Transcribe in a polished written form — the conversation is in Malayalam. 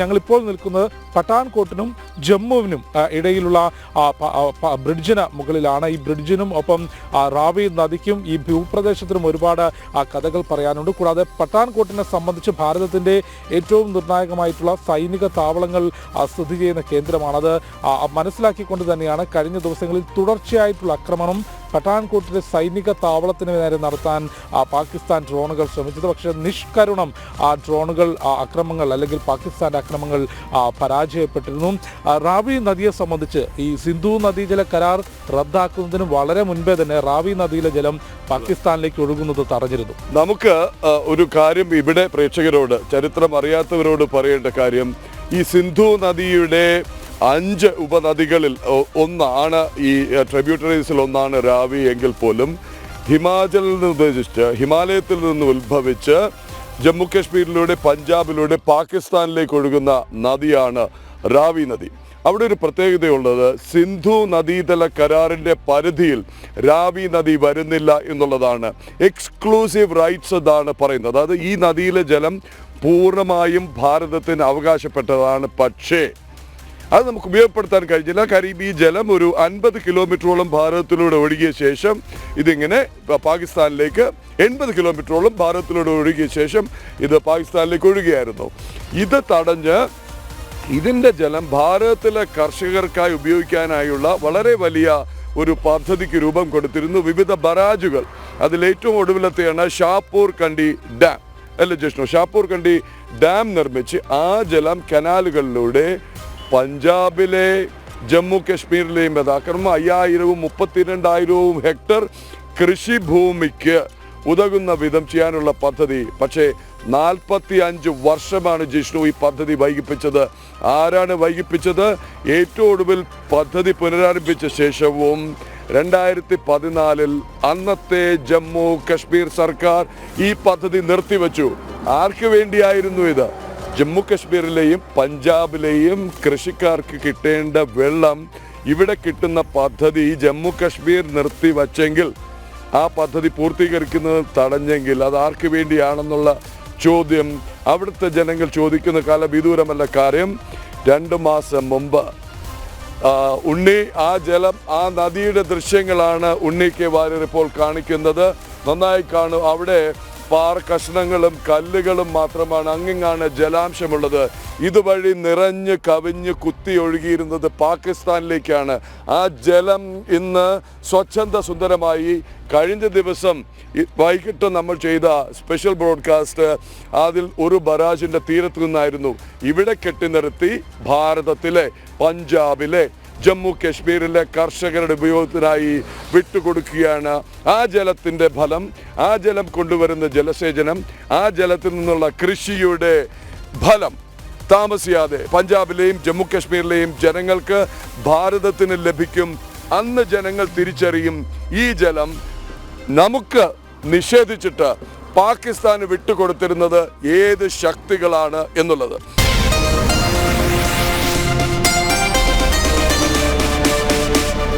ഞങ്ങളിപ്പോൾ നിൽക്കുന്നത് പഠാൻകോട്ടിനും ജമ്മുവിനും ഇടയിലുള്ള ബ്രിഡ്ജിന് മുകളിലാണ്. ഈ ബ്രിഡ്ജിനും ഒപ്പം റാവി നദിക്കും ഈ ഭൂപ്രദേശത്തിനും ഒരുപാട് കഥകൾ പറയാനുണ്ട്. കൂടാതെ പഠാൻകോട്ടിനെ സംബന്ധിച്ച് ഭാരതത്തിൻ്റെ ഏറ്റവും നിർണായകമായിട്ടുള്ള സൈനിക താവളങ്ങൾ സ്ഥിതി ചെയ്യുന്ന കേന്ദ്രമാണത്. മനസ്സിലാക്കിക്കൊണ്ട് തന്നെയാണ് കഴിഞ്ഞ ദിവസങ്ങളിൽ തുടർച്ചയായിട്ടുള്ള ആക്രമണം പഠാൻകോട്ടിലെ സൈനിക താവളത്തിന് നേരെ നടത്താൻ പാകിസ്ഥാൻ ഡ്രോണുകൾ ശ്രമിച്ചത്. പക്ഷേ നിഷ്കരുണം ഡ്രോണുകൾ ആക്രമണങ്ങൾ അല്ലെങ്കിൽ പാകിസ്ഥാൻ്റെ ആക്രമണങ്ങൾ പരാജയപ്പെട്ടിരുന്നു. റാവി നദിയെ സംബന്ധിച്ച് ഈ സിന്ധു നദീജല കരാർ റദ്ദാക്കുന്നതിന് വളരെ മുൻപേ തന്നെ റാവി നദിയിലെ ജലം പാകിസ്ഥാനിലേക്ക് ഒഴുകുന്നത് തടഞ്ഞിരുന്നു. നമുക്ക് ഒരു കാര്യം ഇവിടെ പ്രേക്ഷകരോട്, ചരിത്രം അറിയാത്തവരോട് പറയേണ്ട കാര്യം, ഈ സിന്ധു നദിയുടെ 5 ഉപനദികളിൽ ഒന്നാണ് ഈ ട്രിബ്യൂട്ടറീസിൽ ഒന്നാണ് റാവി എങ്കിൽ പോലും ഹിമാലയത്തിൽ നിന്ന് ഉത്ഭവിച്ച് ജമ്മു കാശ്മീരിലൂടെ പഞ്ചാബിലൂടെ പാകിസ്ഥാനിലേക്ക് ഒഴുകുന്ന നദിയാണ് റാവി നദി. അവിടെ ഒരു പ്രത്യേകതയുള്ളത്, സിന്ധു നദീതല കരാറിൻ്റെ പരിധിയിൽ റാവി നദി വരുന്നില്ല എന്നുള്ളതാണ്. എക്സ്ക്ലൂസീവ് റൈറ്റ്സ് എന്നാണ് പറയുന്നത്. അതായത് ഈ നദിയിലെ ജലം പൂർണ്ണമായും ഭാരതത്തിന് അവകാശപ്പെട്ടതാണ്. പക്ഷേ അത് നമുക്ക് ഉപയോഗപ്പെടുത്താൻ കഴിഞ്ഞില്ല. കാര്യം ഈ ജലം ഒരു 50 കിലോമീറ്ററോളം ഭാരതത്തിലൂടെ ഒഴുകിയ ശേഷം ഇതിങ്ങനെ പാകിസ്ഥാനിലേക്ക് 80 കിലോമീറ്ററോളം ഭാരതത്തിലൂടെ ഒഴുകിയ ശേഷം ഇത് പാകിസ്ഥാനിലേക്ക് ഒഴുകിയായിരുന്നു. ഇത് തടഞ്ഞ് ഇതിൻ്റെ ജലം ഭാരതത്തിലെ കർഷകർക്കായി ഉപയോഗിക്കാനായുള്ള വളരെ വലിയ ഒരു പദ്ധതിക്ക് രൂപം കൊടുത്തിരുന്നു. വിവിധ ബറാജുകൾ, അതിലേറ്റവും ഒടുവിലത്തെയാണ് ഷാപ്പൂർ കണ്ടി ഡാം. അല്ലേ ജിഷ്ണു? ഷാപ്പൂർ കണ്ടി ഡാം നിർമ്മിച്ച് ആ ജലം കനാലുകളിലൂടെ പഞ്ചാബിലെ ജമ്മു കാശ്മീരിലെയും യഥാക്രമം 5000-ഉം 32,000-ഉം ഹെക്ടർ കൃഷിഭൂമിക്ക് ഉതകുന്ന വിധം ചെയ്യാനുള്ള പദ്ധതി. പക്ഷേ 45 വർഷമാണ് ജിഷ്ണു ഈ പദ്ധതി വൈകിപ്പിച്ചത്. ആരാണ് വൈകിപ്പിച്ചത്? ഏറ്റവും ഒടുവിൽ പദ്ധതി പുനരാരംഭിച്ച ശേഷവും 2014 അന്നത്തെ ജമ്മു കാശ്മീർ സർക്കാർ ഈ പദ്ധതി നിർത്തിവെച്ചു. ആർക്ക് വേണ്ടിയായിരുന്നു ഇത്? ജമ്മു കാശ്മീരിലെയും പഞ്ചാബിലെയും കൃഷിക്കാർക്ക് കിട്ടേണ്ട വെള്ളം ഇവിടെ കിട്ടുന്ന പദ്ധതി ജമ്മു കാശ്മീർ നിർത്തിവച്ചെങ്കിൽ, ആ പദ്ധതി പൂർത്തീകരിക്കുന്നത് തടഞ്ഞെങ്കിൽ അത് ആർക്ക് വേണ്ടിയാണെന്നുള്ള ചോദ്യം അവിടുത്തെ ജനങ്ങൾ ചോദിക്കുന്ന കാലം വിദൂരമല്ല. കാര്യം 2 മാസം മുമ്പ് ഉണ്ണി ആ ജലം, ആ നദിയുടെ ദൃശ്യങ്ങളാണ് ഉണ്ണി കെ വാര്യർ ഇപ്പോൾ കാണിക്കുന്നത്. നന്നായി കാണും. അവിടെ പാറക്കഷ്ണങ്ങളും കല്ലുകളും മാത്രമാണ്. അങ്ങിങ്ങാണ് ജലാംശമുള്ളത്. ഇതുവഴി നിറഞ്ഞ് കവിഞ്ഞ് കുത്തി ഒഴുകിയിരുന്നത് പാകിസ്ഥാനിലേക്കാണ്. ആ ജലം ഇന്ന് സ്വച്ഛന്ദ സുന്ദരമായി. കഴിഞ്ഞ ദിവസം വൈകിട്ട് നമ്മൾ ചെയ്ത സ്പെഷ്യൽ ബ്രോഡ്കാസ്റ്റ് അതിൽ ഒരു ബറാജിൻ്റെ തീരത്ത് നിന്നായിരുന്നു. ഇവിടെ കെട്ടിനിർത്തി ഭാരതത്തിലെ, പഞ്ചാബിലെ, ജമ്മു കാശ്മീരിലെ കർഷകരുടെ ഉപയോഗത്തിനായി വിട്ടുകൊടുക്കുകയാണ്. ആ ജലത്തിൻ്റെ ഫലം, ആ ജലം കൊണ്ടുവരുന്ന ജലസേചനം, ആ ജലത്തിൽ നിന്നുള്ള കൃഷിയുടെ ഫലം താമസിയാതെ പഞ്ചാബിലെയും ജമ്മു കാശ്മീരിലെയും ജനങ്ങൾക്ക് ഭാരതത്തിന് ലഭിക്കും. അന്ന് ജനങ്ങൾ തിരിച്ചറിയും ഈ ജലം നമുക്ക് നിഷേധിച്ചിട്ട് പാകിസ്ഥാന് വിട്ടുകൊടുത്തിരുന്നത് ഏത് ശക്തികളാണ് എന്നുള്ളത്.